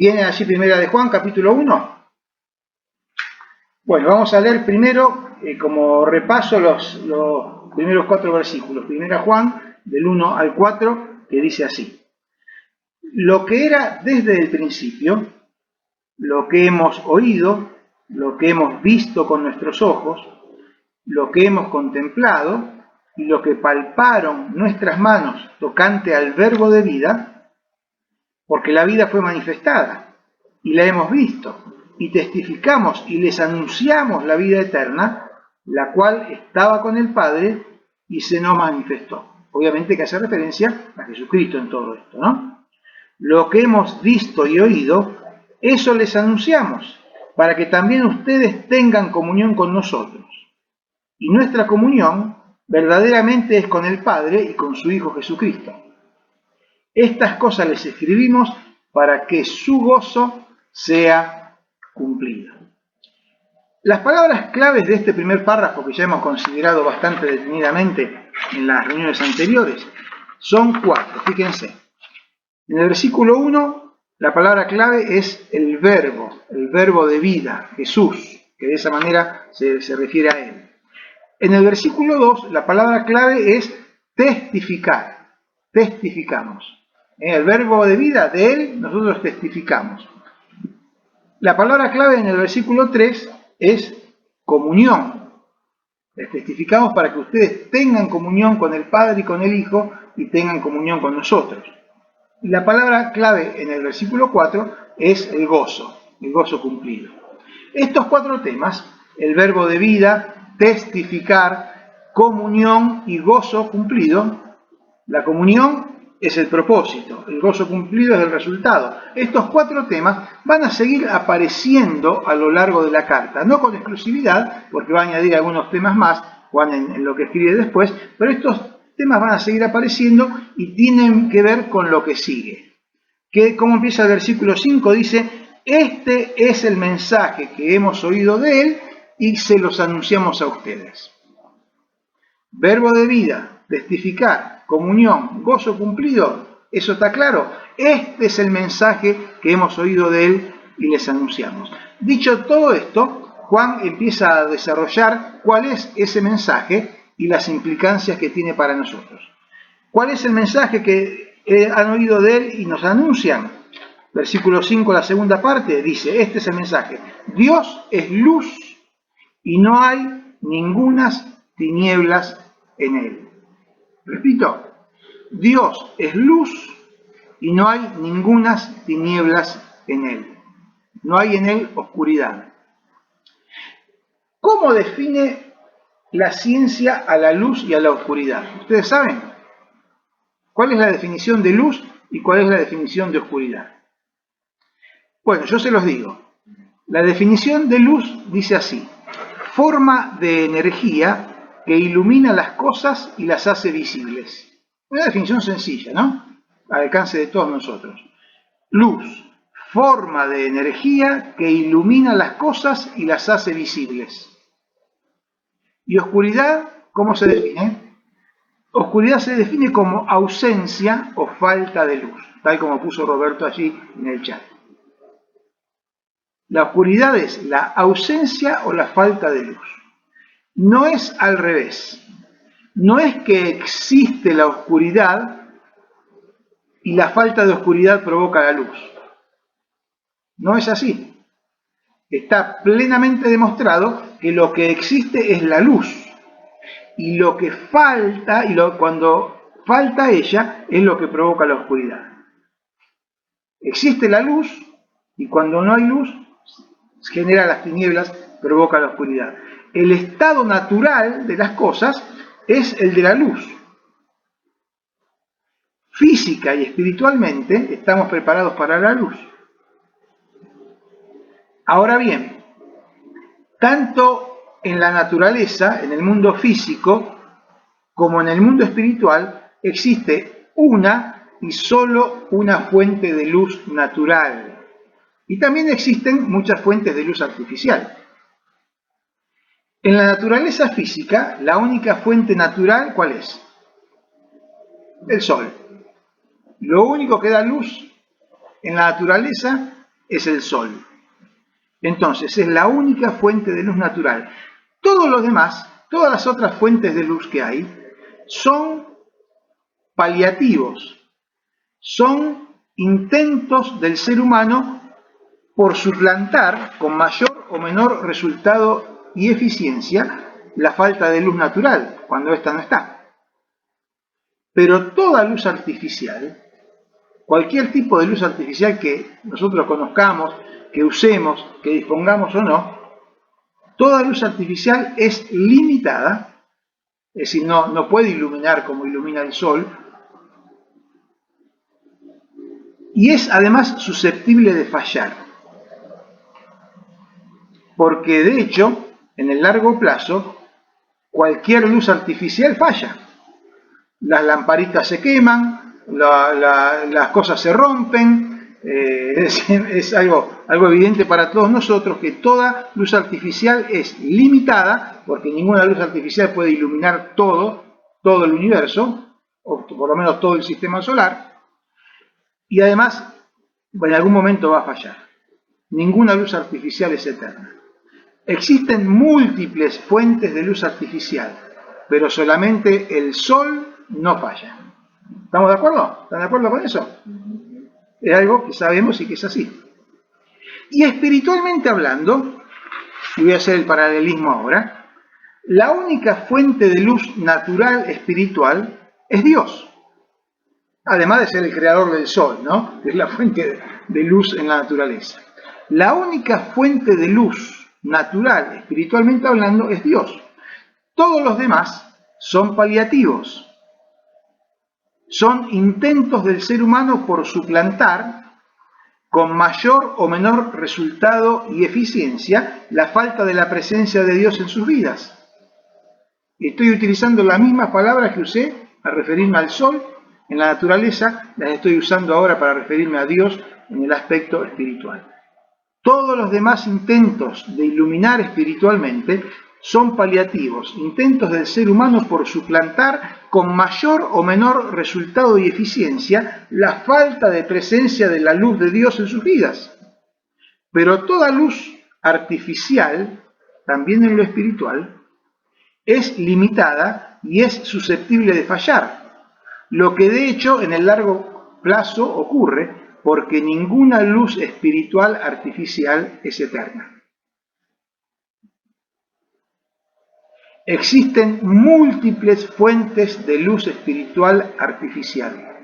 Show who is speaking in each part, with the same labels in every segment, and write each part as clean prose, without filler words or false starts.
Speaker 1: ¿Viene allí Primera de Juan, capítulo 1? Bueno, vamos a leer primero, como repaso, los primeros 4 versículos. Primera Juan, del 1 al 4, que dice así. Lo que era desde el principio, lo que hemos oído, lo que hemos visto con nuestros ojos, lo que hemos contemplado y lo que palparon nuestras manos tocante al verbo de vida, porque la vida fue manifestada y la hemos visto y testificamos y les anunciamos la vida eterna, la cual estaba con el Padre y se nos manifestó. Obviamente que hace referencia a Jesucristo en todo esto, ¿no? Lo que hemos visto y oído, eso les anunciamos, para que también ustedes tengan comunión con nosotros. Y nuestra comunión verdaderamente es con el Padre y con su Hijo Jesucristo. Estas cosas les escribimos para que su gozo sea cumplido. Las palabras claves de este primer párrafo, que ya hemos considerado bastante detenidamente en las reuniones anteriores, son 4, fíjense. En el versículo 1, la palabra clave es el verbo de vida, Jesús, que de esa manera se refiere a él. En el versículo 2, la palabra clave es testificar, testificamos. El verbo de vida, de él, nosotros testificamos. La palabra clave en el versículo 3 es comunión. Les testificamos para que ustedes tengan comunión con el Padre y con el Hijo y tengan comunión con nosotros. Y la palabra clave en el versículo 4 es el gozo cumplido. Estos 4 temas, el verbo de vida, testificar, comunión y gozo cumplido, la comunión es el propósito, el gozo cumplido es el resultado. Estos 4 temas van a seguir apareciendo a lo largo de la carta, no con exclusividad, porque va a añadir algunos temas más, Juan en lo que escribe después, pero estos temas van a seguir apareciendo y tienen que ver con lo que sigue. ¿Cómo empieza el versículo 5? Dice, este es el mensaje que hemos oído de él y se los anunciamos a ustedes. Verbo de vida, testificar, comunión, gozo cumplido, eso está claro. Este es el mensaje que hemos oído de él y les anunciamos. Dicho todo esto, Juan empieza a desarrollar cuál es ese mensaje y las implicancias que tiene para nosotros. ¿Cuál es el mensaje que han oído de él y nos anuncian? Versículo 5, la segunda parte, dice, este es el mensaje. Dios es luz y no hay ningunas tinieblas en él. Repito, Dios es luz y no hay ningunas tinieblas en él. No hay en él oscuridad. ¿Cómo define la ciencia a la luz y a la oscuridad? ¿Ustedes saben? ¿Cuál es la definición de luz y cuál es la definición de oscuridad? Bueno, yo se los digo. La definición de luz dice así: forma de energía que ilumina las cosas y las hace visibles. Una definición sencilla, ¿no? Al alcance de todos nosotros. Luz, forma de energía que ilumina las cosas y las hace visibles. ¿Y oscuridad cómo se define? Oscuridad se define como ausencia o falta de luz, tal como puso Roberto allí en el chat. La oscuridad es la ausencia o la falta de luz. No es al revés. No es que existe la oscuridad y la falta de oscuridad provoca la luz. No es así. Está plenamente demostrado que lo que existe es la luz. Y lo que falta, cuando falta ella, es lo que provoca la oscuridad. Existe la luz y cuando no hay luz, genera las tinieblas, provoca la oscuridad. El estado natural de las cosas es el de la luz. Física y espiritualmente estamos preparados para la luz. Ahora bien, tanto en la naturaleza, en el mundo físico, como en el mundo espiritual, existe una y solo una fuente de luz natural. Y también existen muchas fuentes de luz artificial. En la naturaleza física, la única fuente natural, ¿cuál es? El sol. Lo único que da luz en la naturaleza es el sol. Entonces, es la única fuente de luz natural. Todos los demás, todas las otras fuentes de luz que hay, son paliativos, son intentos del ser humano por suplantar con mayor o menor resultado y eficiencia la falta de luz natural, cuando ésta no está. Pero toda luz artificial, cualquier tipo de luz artificial que nosotros conozcamos, que usemos, que dispongamos o no, toda luz artificial es limitada, es decir, no puede iluminar como ilumina el sol, y es además susceptible de fallar, porque de hecho, en el largo plazo, cualquier luz artificial falla. Las lamparitas se queman, las cosas se rompen, es algo evidente para todos nosotros que toda luz artificial es limitada, porque ninguna luz artificial puede iluminar todo el universo, o por lo menos todo el sistema solar, y además en algún momento va a fallar. Ninguna luz artificial es eterna. Existen múltiples fuentes de luz artificial, pero solamente el sol no falla. ¿Estamos de acuerdo? ¿Están de acuerdo con eso? Es algo que sabemos y que es así. Y espiritualmente hablando, y voy a hacer el paralelismo ahora, la única fuente de luz natural espiritual es Dios. Además de ser el creador del sol, ¿no? Que es la fuente de luz en la naturaleza. La única fuente de luz natural, espiritualmente hablando, es Dios. Todos los demás son paliativos. Son intentos del ser humano por suplantar, con mayor o menor resultado y eficiencia, la falta de la presencia de Dios en sus vidas. Estoy utilizando las mismas palabras que usé al referirme al sol en la naturaleza, las estoy usando ahora para referirme a Dios en el aspecto espiritual. Todos los demás intentos de iluminar espiritualmente son paliativos, intentos del ser humano por suplantar con mayor o menor resultado y eficiencia la falta de presencia de la luz de Dios en sus vidas. Pero toda luz artificial, también en lo espiritual, es limitada y es susceptible de fallar, lo que de hecho en el largo plazo ocurre porque ninguna luz espiritual artificial es eterna. Existen múltiples fuentes de luz espiritual artificial,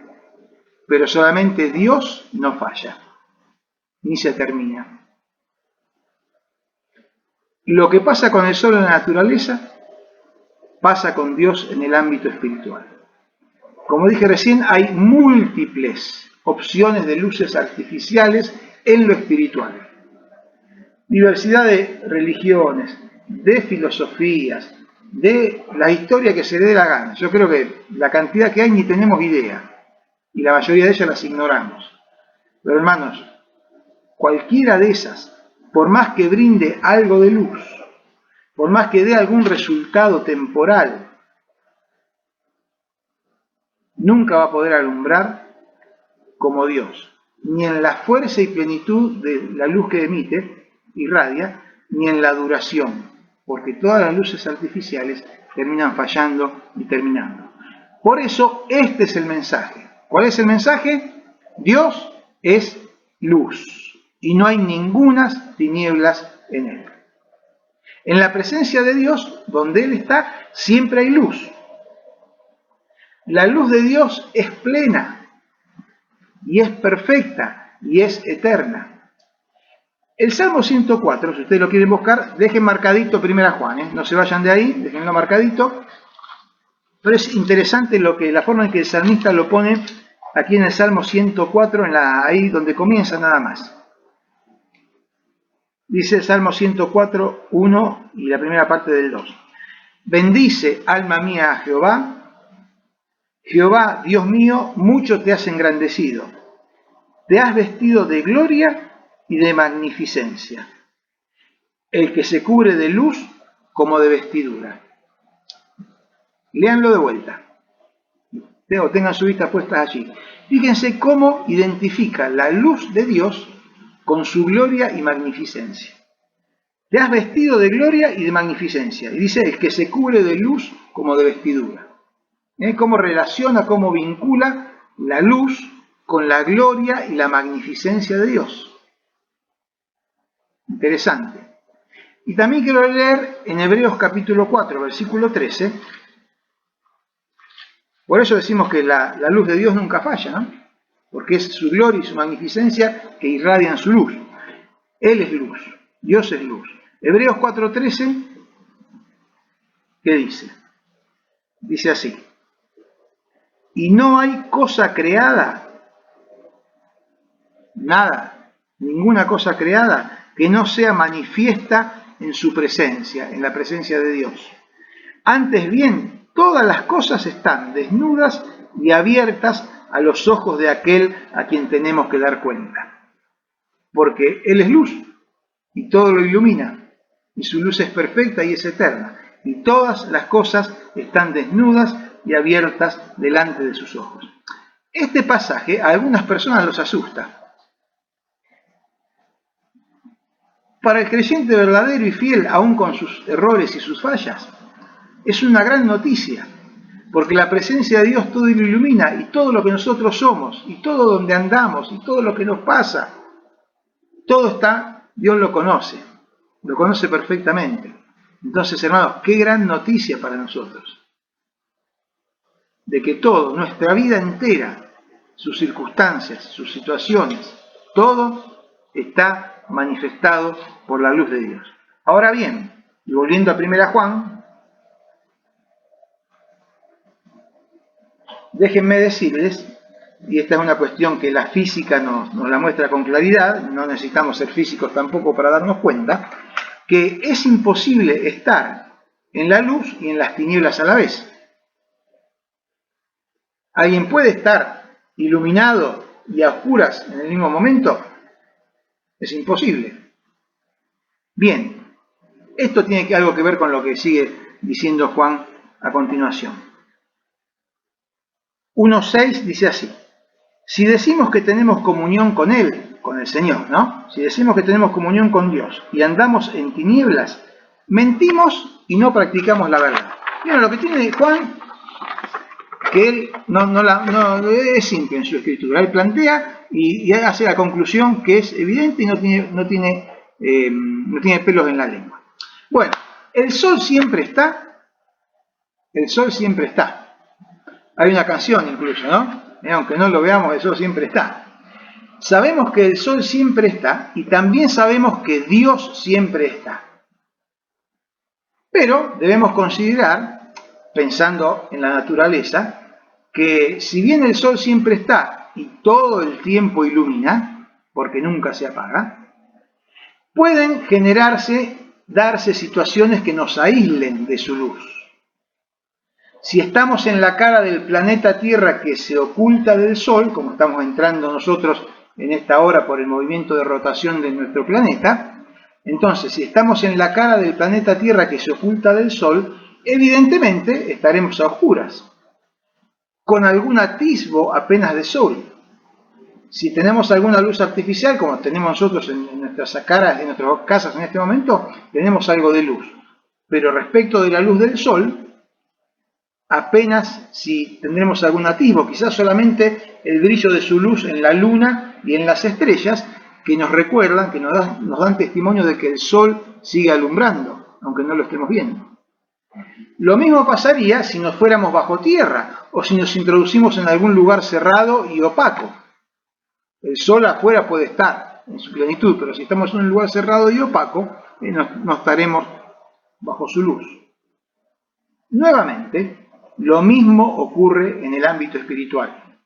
Speaker 1: pero solamente Dios no falla, ni se termina. Lo que pasa con el sol en la naturaleza, pasa con Dios en el ámbito espiritual. Como dije recién, hay múltiples opciones de luces artificiales en lo espiritual. Diversidad de religiones, de filosofías, de la historia que se le dé la gana. Yo creo que la cantidad que hay ni tenemos idea, y la mayoría de ellas las ignoramos. Pero hermanos, cualquiera de esas, por más que brinde algo de luz, por más que dé algún resultado temporal, nunca va a poder alumbrar como Dios, ni en la fuerza y plenitud de la luz que emite, irradia, ni en la duración, porque todas las luces artificiales terminan fallando y terminando. Por eso, este es el mensaje. ¿Cuál es el mensaje? Dios es luz, y no hay ningunas tinieblas en él. En la presencia de Dios, donde Él está, siempre hay luz. La luz de Dios es plena, y es perfecta, y es eterna. El Salmo 104, si ustedes lo quieren buscar, dejen marcadito 1 Juan, no se vayan de ahí, déjenlo marcadito. Pero es interesante la forma en que el salmista lo pone aquí en el Salmo 104, ahí donde comienza nada más. Dice el Salmo 104, 1 y la primera parte del 2. Bendice, alma mía, a Jehová. Jehová, Dios mío, mucho te has engrandecido. Te has vestido de gloria y de magnificencia. El que se cubre de luz como de vestidura. Léanlo de vuelta. Tengan sus vistas puestas allí. Fíjense cómo identifica la luz de Dios con su gloria y magnificencia. Te has vestido de gloria y de magnificencia. Y dice, el que se cubre de luz como de vestidura. Cómo relaciona, cómo vincula la luz con la gloria y la magnificencia de Dios. Interesante. Y también quiero leer en Hebreos capítulo 4, versículo 13. Por eso decimos que la luz de Dios nunca falla, ¿no? Porque es su gloria y su magnificencia que irradian su luz. Él es luz, Dios es luz. Hebreos 4:13, ¿qué dice? Dice así: y no hay cosa creada, nada, ninguna cosa creada, que no sea manifiesta en su presencia, en la presencia de Dios. Antes bien, todas las cosas están desnudas y abiertas a los ojos de aquel a quien tenemos que dar cuenta. Porque Él es luz y todo lo ilumina, y su luz es perfecta y es eterna, y todas las cosas están desnudas y abiertas delante de sus ojos. Este pasaje a algunas personas los asusta. Para el creyente verdadero y fiel, aún con sus errores y sus fallas, es una gran noticia, porque la presencia de Dios todo lo ilumina, y todo lo que nosotros somos, y todo donde andamos, y todo lo que nos pasa, todo está, Dios lo conoce perfectamente. Entonces, hermanos, qué gran noticia para nosotros, de que todo, nuestra vida entera, sus circunstancias, sus situaciones, todo está manifestado por la luz de Dios. Ahora bien, y volviendo a 1 Juan, déjenme decirles, y esta es una cuestión que la física nos la muestra con claridad, no necesitamos ser físicos tampoco para darnos cuenta, que es imposible estar en la luz y en las tinieblas a la vez. ¿Alguien puede estar iluminado y a oscuras en el mismo momento? Es imposible. Bien, esto tiene algo que ver con lo que sigue diciendo Juan a continuación. 1:6 dice así: si decimos que tenemos comunión con Él, con el Señor, ¿no? Si decimos que tenemos comunión con Dios y andamos en tinieblas, mentimos y no practicamos la verdad. Miren lo que tiene Juan, que él no es simple en su escritura. Él plantea y hace la conclusión que es evidente y no tiene pelos en la lengua. Bueno, el sol siempre está. El sol siempre está. Hay una canción incluso, ¿no? Aunque no lo veamos, el sol siempre está. Sabemos que el sol siempre está y también sabemos que Dios siempre está. Pero debemos considerar, pensando en la naturaleza, que si bien el sol siempre está y todo el tiempo ilumina, porque nunca se apaga, pueden darse situaciones que nos aíslen de su luz. Si estamos en la cara del planeta Tierra que se oculta del Sol, como estamos entrando nosotros en esta hora por el movimiento de rotación de nuestro planeta, entonces si estamos en la cara del planeta Tierra que se oculta del Sol, evidentemente estaremos a oscuras, con algún atisbo apenas de sol. Si tenemos alguna luz artificial, como tenemos nosotros en nuestras caras, en nuestras casas en este momento, tenemos algo de luz. Pero respecto de la luz del Sol, apenas si tendremos algún atisbo, quizás solamente el brillo de su luz en la luna y en las estrellas, que nos recuerdan, que nos dan testimonio de que el sol sigue alumbrando, aunque no lo estemos viendo. Lo mismo pasaría si nos fuéramos bajo tierra o si nos introducimos en algún lugar cerrado y opaco. El sol afuera puede estar en su plenitud, pero si estamos en un lugar cerrado y opaco, no estaremos bajo su luz. Nuevamente, lo mismo ocurre en el ámbito espiritual.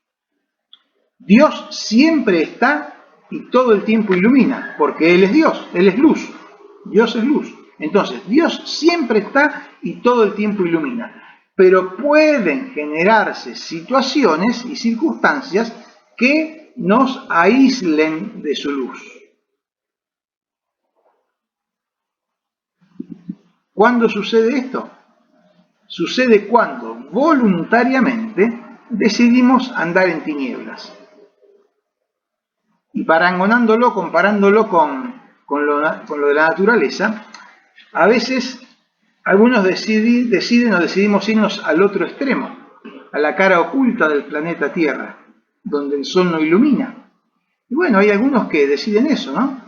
Speaker 1: Dios siempre está y todo el tiempo ilumina, porque Él es Dios, Él es luz. Dios es luz. Entonces, Dios siempre está y todo el tiempo ilumina. Pero pueden generarse situaciones y circunstancias que nos aíslen de su luz. ¿Cuándo sucede esto? Sucede cuando voluntariamente decidimos andar en tinieblas. y parangonándolo, comparándolo con lo de la naturaleza, a veces algunos deciden o decidimos irnos al otro extremo, a la cara oculta del planeta Tierra, donde el sol no ilumina. Y bueno, hay algunos que deciden eso, ¿no?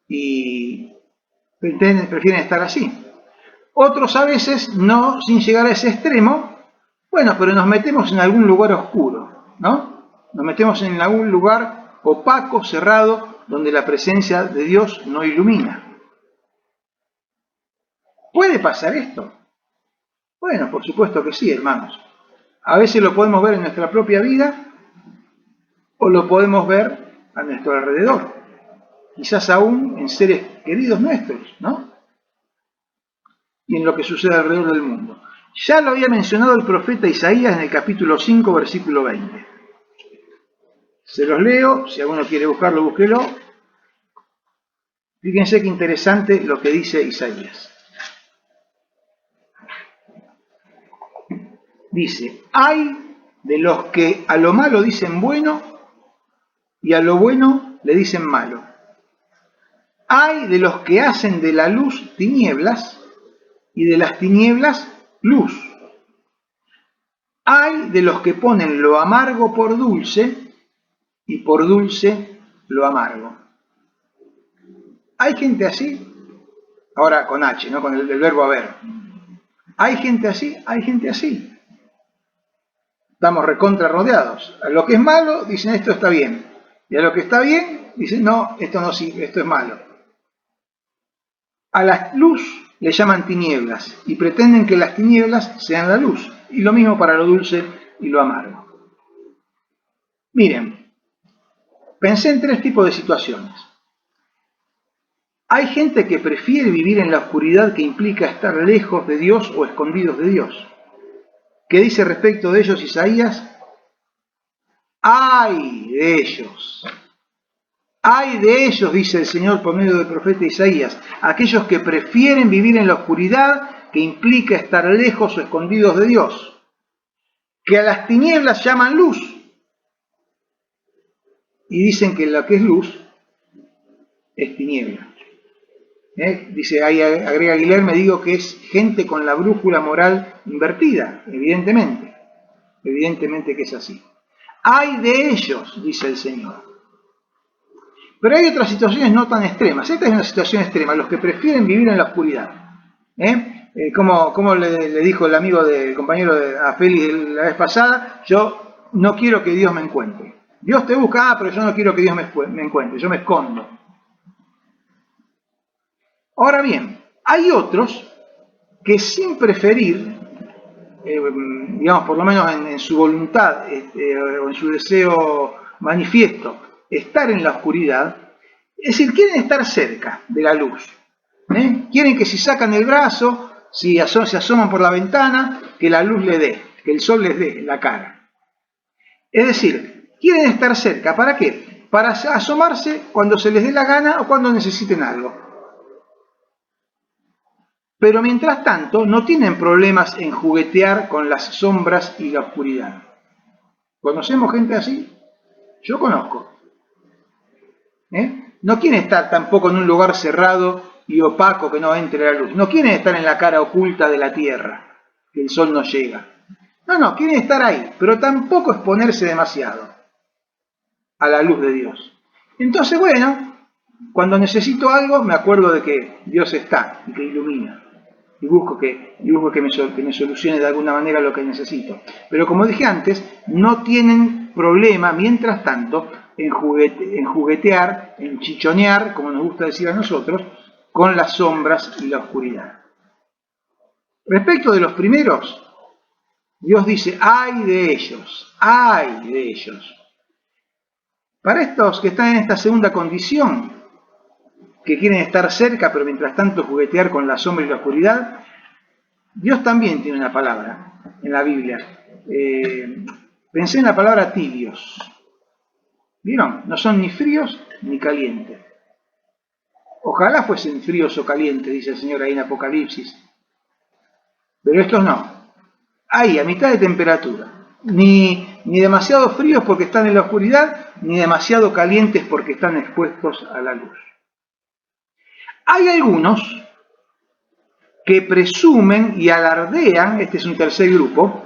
Speaker 1: Y prefieren estar así. Otros a veces, no sin llegar a ese extremo, bueno, pero nos metemos en algún lugar oscuro, ¿no? Nos metemos en algún lugar opaco, cerrado, donde la presencia de Dios no ilumina. ¿Puede pasar esto? Bueno, por supuesto que sí, hermanos. A veces lo podemos ver en nuestra propia vida o lo podemos ver a nuestro alrededor. Quizás aún en seres queridos nuestros, ¿no? Y en lo que sucede alrededor del mundo. Ya lo había mencionado el profeta Isaías en el capítulo 5, versículo 20. Se los leo, si alguno quiere buscarlo, búsquelo. Fíjense qué interesante lo que dice Isaías. Dice, hay de los que a lo malo dicen bueno y a lo bueno le dicen malo. Hay de los que hacen de la luz tinieblas y de las tinieblas luz. Hay de los que ponen lo amargo por dulce y por dulce lo amargo. ¿Hay gente así? Ahora con H, ¿no? Con el verbo haber. ¿Hay gente así? Hay gente así. Estamos recontra rodeados. A lo que es malo dicen esto está bien. Y a lo que está bien dicen no, esto no sirve, esto es malo. A la luz le llaman tinieblas y pretenden que las tinieblas sean la luz. Y lo mismo para lo dulce y lo amargo. Miren, pensé en 3 tipos de situaciones. Hay gente que prefiere vivir en la oscuridad que implica estar lejos de Dios o escondidos de Dios. ¿Qué dice respecto de ellos Isaías? ¡Ay de ellos! ¡Ay de ellos!, dice el Señor por medio del profeta Isaías, aquellos que prefieren vivir en la oscuridad que implica estar lejos o escondidos de Dios, que a las tinieblas llaman luz y dicen que lo que es luz es tiniebla. Dice, ahí agrega Guilherme, digo que es gente con la brújula moral invertida, evidentemente que es así. ¡Ay de ellos!, dice el Señor. Pero hay otras situaciones no tan extremas. Esta es una situación extrema, los que prefieren vivir en la oscuridad. Como le dijo el amigo del compañero a Félix la vez pasada, yo no quiero que Dios me encuentre. Dios te busca, pero yo no quiero que Dios me encuentre, yo me escondo. Ahora bien, hay otros que sin preferir, digamos por lo menos en su voluntad o en su deseo manifiesto, estar en la oscuridad, es decir, quieren estar cerca de la luz. Quieren que si sacan el brazo, si se asoman por la ventana, que la luz les dé, que el sol les dé la cara. Es decir, quieren estar cerca, ¿para qué? Para asomarse cuando se les dé la gana o cuando necesiten algo. Pero mientras tanto no tienen problemas en juguetear con las sombras y la oscuridad. ¿Conocemos gente así? Yo conozco. No quieren estar tampoco en un lugar cerrado y opaco que no entre la luz. No quieren estar en la cara oculta de la tierra, que el sol no llega. No, quieren estar ahí, pero tampoco exponerse demasiado a la luz de Dios. Entonces, bueno, cuando necesito algo me acuerdo de que Dios está y que ilumina. Y busco que me solucione de alguna manera lo que necesito. Pero como dije antes, no tienen problema, mientras tanto, en juguetear, en chichonear, como nos gusta decir a nosotros, con las sombras y la oscuridad. Respecto de los primeros, Dios dice, ¡ay de ellos! ¡Ay de ellos! Para estos que están en esta segunda condición, que quieren estar cerca, pero mientras tanto juguetear con la sombra y la oscuridad, Dios también tiene una palabra en la Biblia. Pensé en la palabra tibios. ¿Vieron? No son ni fríos ni calientes. Ojalá fuesen fríos o calientes, dice el Señor ahí en Apocalipsis. Pero estos no. Ahí, a mitad de temperatura. Ni ni demasiado fríos porque están en la oscuridad, ni demasiado calientes porque están expuestos a la luz. Hay algunos que presumen y alardean, este es un tercer grupo,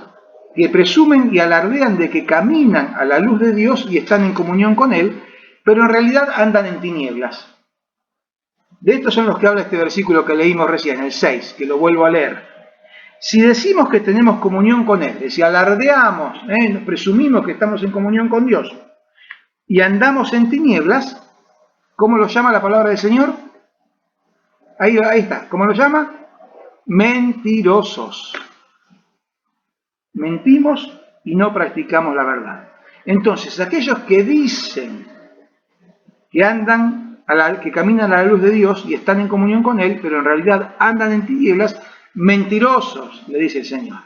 Speaker 1: que presumen y alardean de que caminan a la luz de Dios y están en comunión con Él, pero en realidad andan en tinieblas. De estos son los que habla este versículo que leímos recién, el 6, que lo vuelvo a leer. Si decimos que tenemos comunión con Él, si alardeamos, presumimos que estamos en comunión con Dios y andamos en tinieblas, ¿cómo lo llama la palabra del Señor? Ahí está, ¿cómo lo llama? Mentirosos. Mentimos y no practicamos la verdad. Entonces, aquellos que dicen que que caminan a la luz de Dios y están en comunión con Él, pero en realidad andan en tinieblas, mentirosos, le dice el Señor.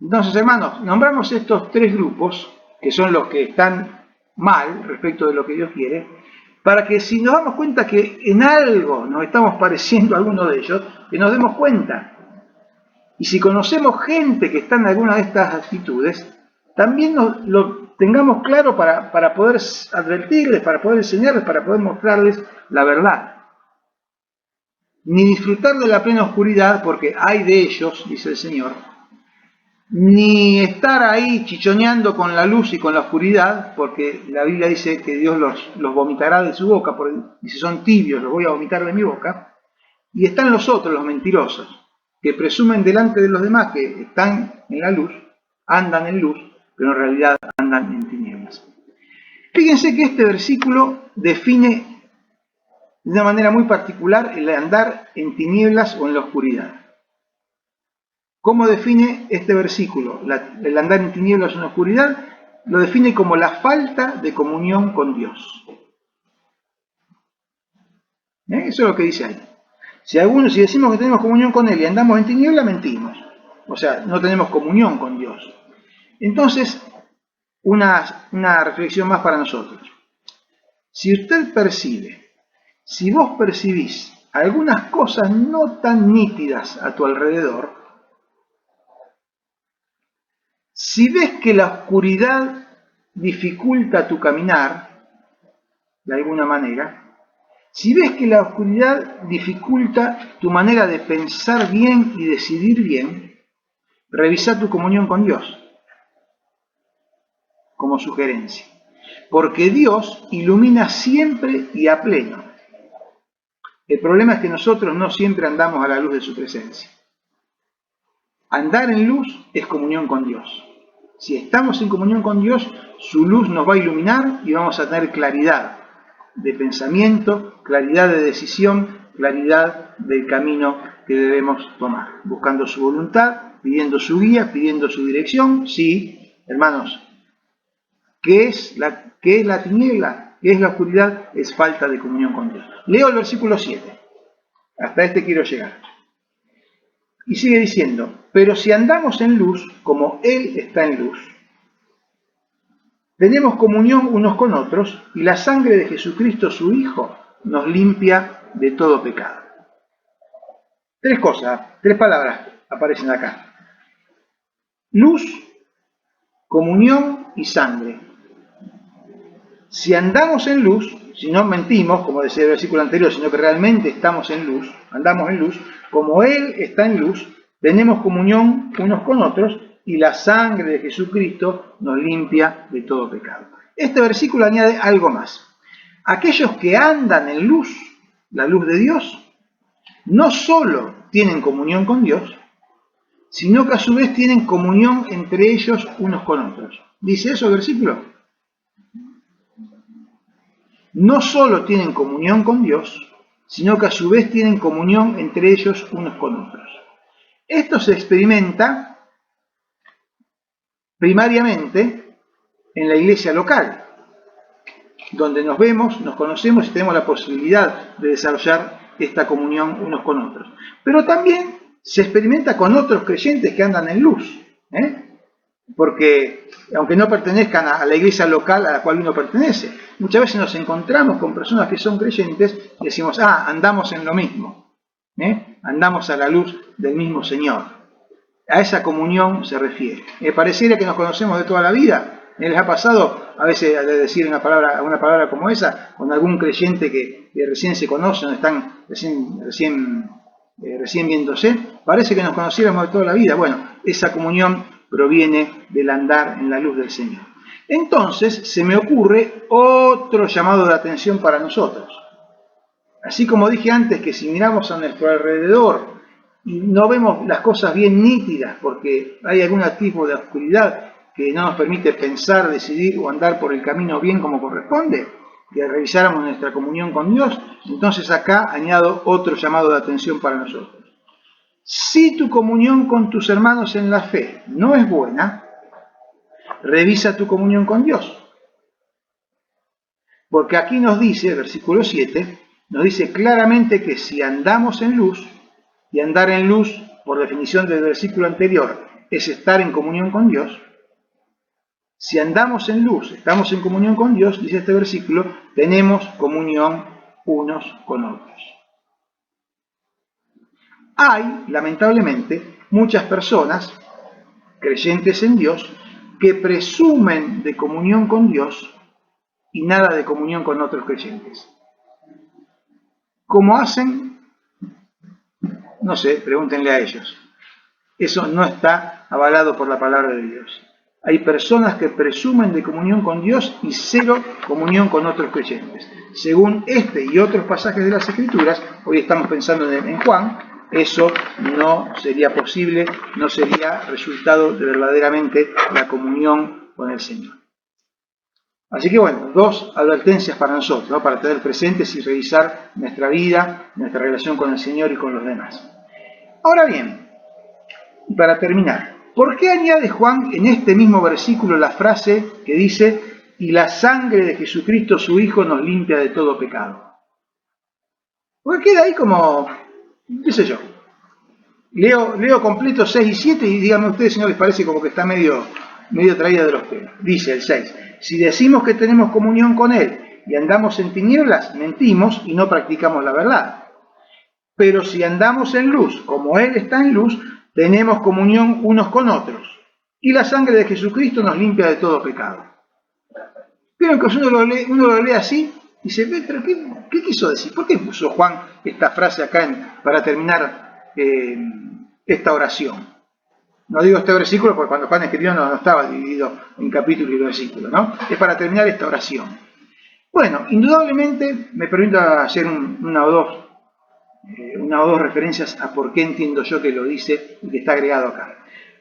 Speaker 1: Entonces, hermanos, nombramos estos tres grupos, que son los que están mal respecto de lo que Dios quiere, para que si nos damos cuenta que en algo nos estamos pareciendo a alguno de ellos, que nos demos cuenta. Y si conocemos gente que está en alguna de estas actitudes, también lo tengamos claro para poder advertirles, para poder enseñarles, para poder mostrarles la verdad. Ni disfrutar de la plena oscuridad, porque hay de ellos, dice el Señor, ni estar ahí chichoneando con la luz y con la oscuridad, porque la Biblia dice que Dios los vomitará de su boca, y si son tibios los voy a vomitar de mi boca. Y están los otros, los mentirosos, que presumen delante de los demás que están en la luz, andan en luz, pero en realidad andan en tinieblas. Fíjense que este versículo define de una manera muy particular el andar en tinieblas o en la oscuridad. ¿Cómo define este versículo el andar en tinieblas o en la oscuridad? Lo define como la falta de comunión con Dios. Eso es lo que dice ahí. Si decimos que tenemos comunión con Él y andamos en tinieblas, mentimos. O sea, no tenemos comunión con Dios. Entonces, una reflexión más para nosotros. Si vos percibís algunas cosas no tan nítidas a tu alrededor, si ves que la oscuridad dificulta tu caminar, de alguna manera, si ves que la oscuridad dificulta tu manera de pensar bien y decidir bien, revisa tu comunión con Dios, como sugerencia. Porque Dios ilumina siempre y a pleno. El problema es que nosotros no siempre andamos a la luz de su presencia. Andar en luz es comunión con Dios. Si estamos en comunión con Dios, su luz nos va a iluminar y vamos a tener claridad de pensamiento, claridad de decisión, claridad del camino que debemos tomar. Buscando su voluntad, pidiendo su guía, pidiendo su dirección. Sí, hermanos, ¿qué es la tiniebla? ¿Qué es la oscuridad? Es falta de comunión con Dios. Leo el versículo 7. Hasta este quiero llegar. Y sigue diciendo, pero si andamos en luz, como Él está en luz, tenemos comunión unos con otros y la sangre de Jesucristo, su Hijo, nos limpia de todo pecado. Tres palabras aparecen acá. Luz, comunión y sangre. Si andamos en luz, si no mentimos, como decía el versículo anterior, sino que realmente estamos en luz, andamos en luz, como Él está en luz, tenemos comunión unos con otros y la sangre de Jesucristo nos limpia de todo pecado. Este versículo añade algo más. Aquellos que andan en luz, la luz de Dios, no solo tienen comunión con Dios, sino que a su vez tienen comunión entre ellos unos con otros. ¿Dice eso el versículo? No solo tienen comunión con Dios, sino que a su vez tienen comunión entre ellos unos con otros. Esto se experimenta primariamente en la iglesia local, donde nos vemos, nos conocemos y tenemos la posibilidad de desarrollar esta comunión unos con otros. Pero también se experimenta con otros creyentes que andan en luz, porque aunque no pertenezcan a la iglesia local a la cual uno pertenece, muchas veces nos encontramos con personas que son creyentes y decimos, andamos en lo mismo, andamos a la luz del mismo Señor. A esa comunión se refiere. Me pareciera que nos conocemos de toda la vida. ¿Les ha pasado a veces de decir una palabra como esa con algún creyente que recién se conocen, están recién viéndose? Parece que nos conociéramos de toda la vida. Bueno, esa comunión proviene del andar en la luz del Señor. Entonces se me ocurre otro llamado de atención para nosotros. Así como dije antes que si miramos a nuestro alrededor y no vemos las cosas bien nítidas porque hay algún tipo de oscuridad que no nos permite pensar, decidir o andar por el camino bien como corresponde, que revisáramos nuestra comunión con Dios, entonces acá añado otro llamado de atención para nosotros. Si tu comunión con tus hermanos en la fe no es buena, revisa tu comunión con Dios. Porque aquí nos dice, versículo 7, nos dice claramente que si andamos en luz, y andar en luz, por definición del versículo anterior, es estar en comunión con Dios. Si andamos en luz, estamos en comunión con Dios, dice este versículo, tenemos comunión unos con otros. Hay, lamentablemente, muchas personas, creyentes en Dios, que presumen de comunión con Dios y nada de comunión con otros creyentes. ¿Cómo hacen? No sé, pregúntenle a ellos. Eso no está avalado por la palabra de Dios. Hay personas que presumen de comunión con Dios y cero comunión con otros creyentes. Según este y otros pasajes de las Escrituras, hoy estamos pensando en Juan, eso no sería posible, no sería resultado de verdaderamente la comunión con el Señor. Así que bueno, dos advertencias para nosotros, ¿no? Para tener presentes y revisar nuestra vida, nuestra relación con el Señor y con los demás. Ahora bien, y para terminar, ¿por qué añade Juan en este mismo versículo la frase que dice, y la sangre de Jesucristo su Hijo nos limpia de todo pecado? Porque queda ahí como, qué sé yo, leo completo 6 y 7 y díganme ustedes si no les parece como que está medio traída de los pelos. Dice el 6, si decimos que tenemos comunión con Él y andamos en tinieblas, mentimos y no practicamos la verdad. Pero si andamos en luz, como Él está en luz, tenemos comunión unos con otros. Y la sangre de Jesucristo nos limpia de todo pecado. Vieron que uno lo lee así y dice, pero ¿qué quiso decir? ¿Por qué puso Juan esta frase acá para terminar esta oración? No digo este versículo porque cuando Juan escribió no estaba dividido en capítulos y versículos, ¿no? Es para terminar esta oración. Bueno, indudablemente me permito hacer una o dos referencias a por qué entiendo yo que lo dice y que está agregado acá.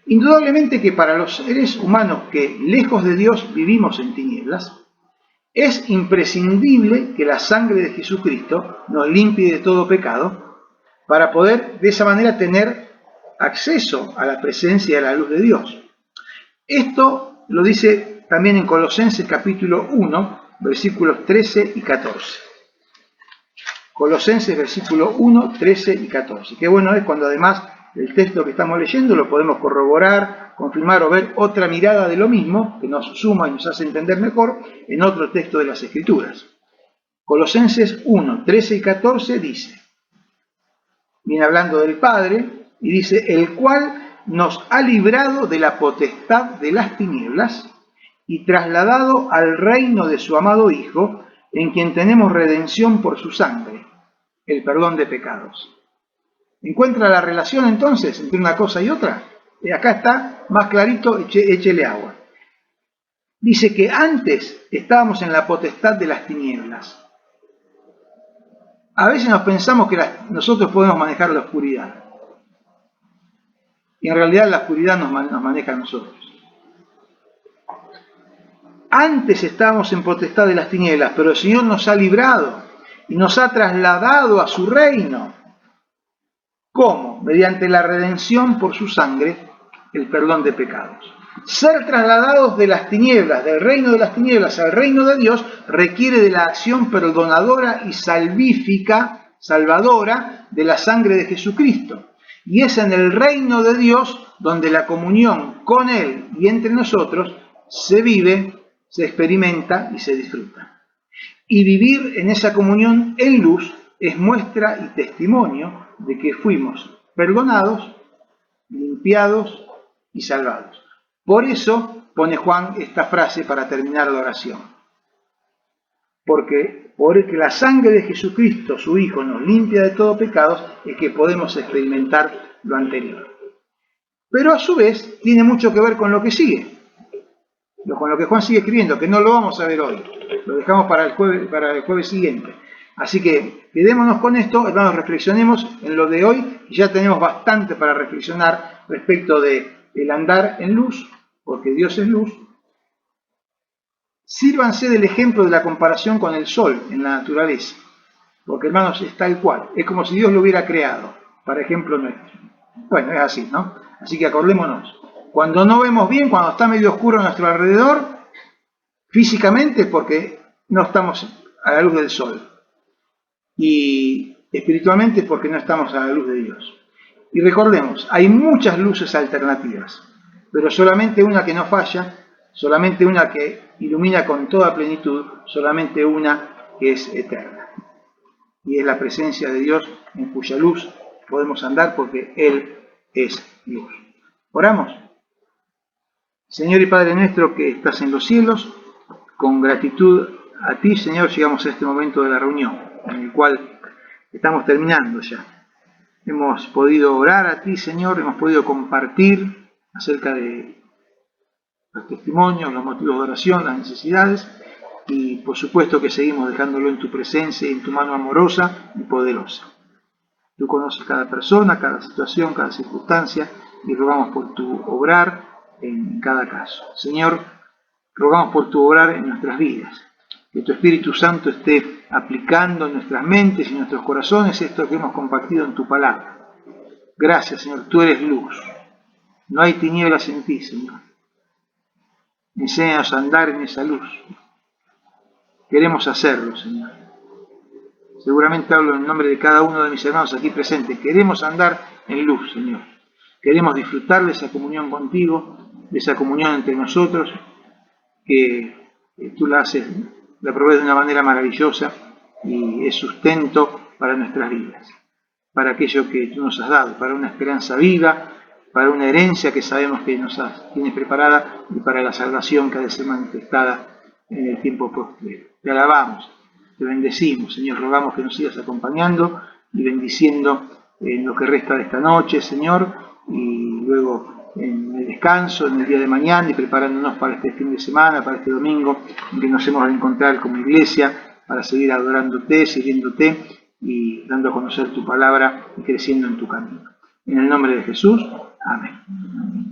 Speaker 1: Indudablemente que para los seres humanos que lejos de Dios vivimos en tinieblas, es imprescindible que la sangre de Jesucristo nos limpie de todo pecado para poder de esa manera tener acceso a la presencia y a la luz de Dios. Esto lo dice también en Colosenses capítulo 1, versículos 13 y 14. Colosenses versículo 1, 13 y 14. Qué bueno es cuando además el texto que estamos leyendo lo podemos corroborar, confirmar o ver otra mirada de lo mismo, que nos suma y nos hace entender mejor en otro texto de las Escrituras. Colosenses 1, 13 y 14 dice, viene hablando del Padre, y dice, el cual nos ha librado de la potestad de las tinieblas y trasladado al reino de su amado Hijo, en quien tenemos redención por su sangre, el perdón de pecados. ¿Encuentra la relación entonces entre una cosa y otra? Acá está más clarito, échele agua. Dice que antes estábamos en la potestad de las tinieblas. A veces nos pensamos que nosotros podemos manejar la oscuridad. Y en realidad la oscuridad nos maneja a nosotros. Antes estábamos en potestad de las tinieblas, pero el Señor nos ha librado y nos ha trasladado a su reino. ¿Cómo? Mediante la redención por su sangre, el perdón de pecados. Ser trasladados de las tinieblas, del reino de las tinieblas al reino de Dios, requiere de la acción perdonadora y salvadora de la sangre de Jesucristo. Y es en el reino de Dios donde la comunión con Él y entre nosotros se vive, se experimenta y se disfruta. Y vivir en esa comunión en luz es muestra y testimonio de que fuimos perdonados limpiados y salvados. Por eso pone Juan esta frase para terminar la oración. Porque la sangre de Jesucristo, su Hijo, nos limpia de todo pecado, es que podemos experimentar lo anterior. Pero a su vez tiene mucho que ver con lo que sigue, con lo que Juan sigue escribiendo, que no lo vamos a ver hoy, lo dejamos para el jueves siguiente. Así que quedémonos con esto, hermanos, reflexionemos en lo de hoy, y ya tenemos bastante para reflexionar respecto del andar en luz, porque Dios es luz. Sírvanse del ejemplo de la comparación con el sol en la naturaleza, porque, hermanos, es tal cual, es como si Dios lo hubiera creado, para ejemplo nuestro. Bueno, es así, ¿no? Así que acordémonos, cuando no vemos bien, cuando está medio oscuro a nuestro alrededor, físicamente es porque no estamos a la luz del sol, y espiritualmente es porque no estamos a la luz de Dios. Y recordemos, hay muchas luces alternativas, pero solamente una que no falla, solamente una que ilumina con toda plenitud, solamente una que es eterna. Y es la presencia de Dios en cuya luz podemos andar porque Él es luz. Oramos. Señor y Padre nuestro que estás en los cielos, con gratitud a ti, Señor, llegamos a este momento de la reunión, en el cual estamos terminando ya. Hemos podido orar a ti, Señor, hemos podido compartir acerca de los testimonios, los motivos de oración, las necesidades, y por supuesto que seguimos dejándolo en tu presencia y en tu mano amorosa y poderosa. Tú conoces cada persona, cada situación, cada circunstancia, y rogamos por tu obrar en cada caso. Señor, rogamos por tu obrar en nuestras vidas, que tu Espíritu Santo esté aplicando en nuestras mentes y en nuestros corazones esto que hemos compartido en tu palabra. Gracias, Señor, tú eres luz. No hay tinieblas en ti, Señor. Enséñanos a andar en esa luz. Queremos hacerlo, Señor. Seguramente hablo en nombre de cada uno de mis hermanos aquí presentes. Queremos andar en luz, Señor. Queremos disfrutar de esa comunión contigo, de esa comunión entre nosotros, que tú la provees de una manera maravillosa y es sustento para nuestras vidas, para aquello que tú nos has dado, para una esperanza viva, para una herencia que sabemos que tienes preparada y para la salvación que ha de ser manifestada en el tiempo posterior. Te alabamos, te bendecimos, Señor, rogamos que nos sigas acompañando y bendiciendo en lo que resta de esta noche, Señor, y luego en el descanso, en el día de mañana y preparándonos para este fin de semana, para este domingo, en que nos hemos de encontrar como iglesia para seguir adorándote, sirviéndote y dando a conocer tu palabra y creciendo en tu camino. En el nombre de Jesús, amén.